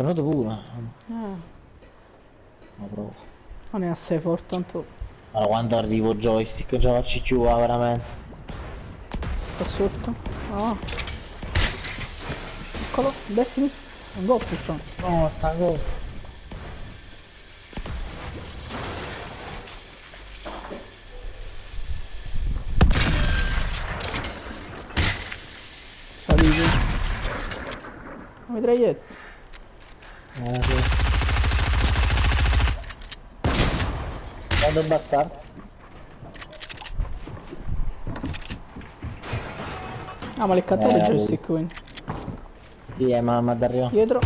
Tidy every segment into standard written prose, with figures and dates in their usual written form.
tornato pure. Ma Proprio. non è assai forte tanto. Allora quando arrivo joystick non ce la faccio più veramente. Qua sotto. Ah. Eccolo, destra. Un gol sta. No, sta cosa. Salite. Mitraglietta. Sì. Vado a battare. Ah, ma l'è cattato il vedi. joystick quindi. Sì, ma d'arrivo. Dietro.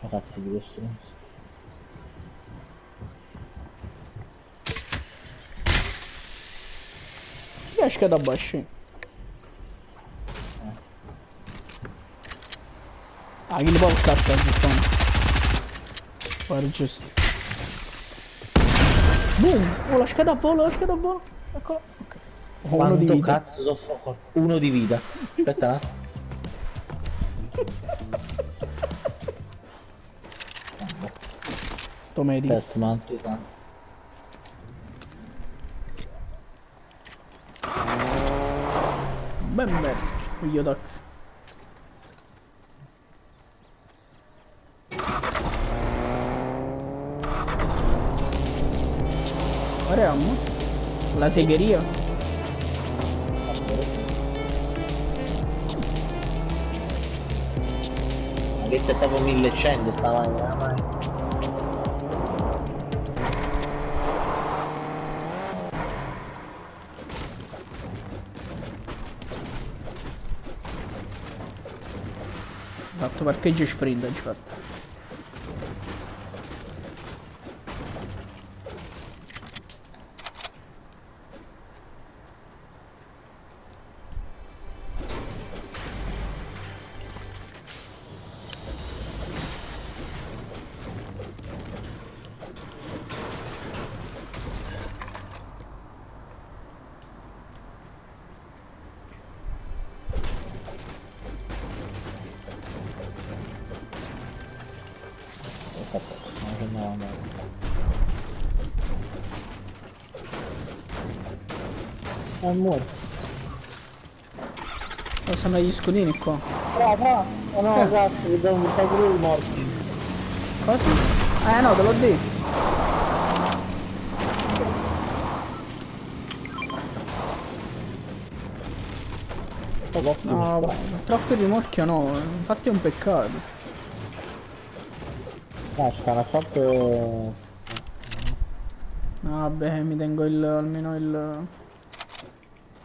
Ragazzi di questo. Riesco ad abbasci. Ah, che li può scattare giustamente. Guarda giusto. Boom! Oh, la scheda a volo, la scheda a volo. Eccolo. Ok. Oh, uno di Quanto vita. cazzo soffro? Uno di vita. Aspetta. Tomedi. Test man, ti sa. Ben bello. Yodax. Guardiamo. La segheria. Ma che sei proprio 1100 sta mai. Fatto parcheggio sprint, ci fatto. È morto. Oh, stanno gli scudini qua. Brava. Oh no, cazzo, che devo buttare pure i morti. Cosa? No, te l'ho detto. No, troppo rimorchio no, infatti è un peccato. Sta un assalto. No, vabbè, mi tengo almeno il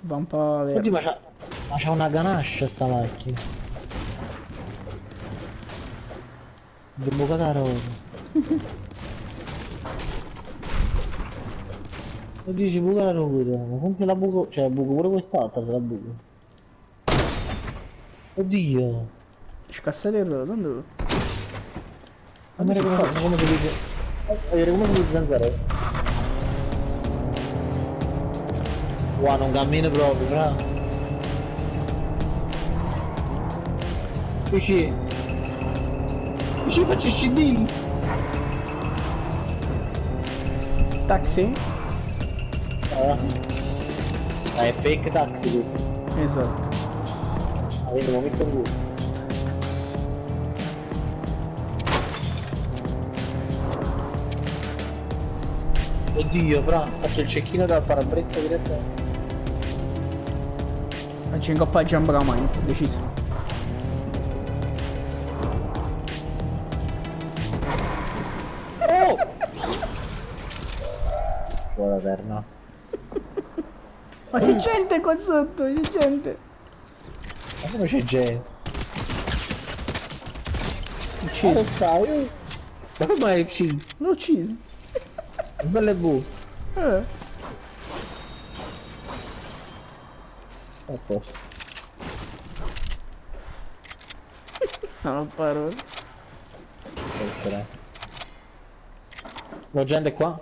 vampa Oddio, verde. ma c'ha una ganache sta macchina. Bucata la rosa. Oddio, ci buca la rosa. Ma come se la buco? Cioè, buco pure quest'altra se la buco. Oddio. Scassate il dove? Non mi ricordo come si dice. Come si dice zanzare? Qua non cammino proprio, fra. Qui ci faccio scendere. Taxi? È fake taxi questo. Esatto. Quindi lo metto in due. Oddio, fra, faccio il cecchino dal parabrezza direttamente. Faccio in coppa a jump la mano, deciso. Oh! Sulla terna. Ma c'è gente qua sotto, c'è gente. Ma come c'è gente? Ucciso. Dove stai? Ma come hai ucciso? L'ho ucciso. Belle bu. Eh. A posto. Non ho parole. La gente è qua?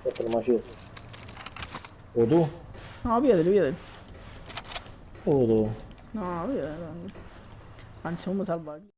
Aspetta, lo macete. O tu? No, pigliateli, pigliateli. O tu? No, pigliateli. Anzi, come salvarli.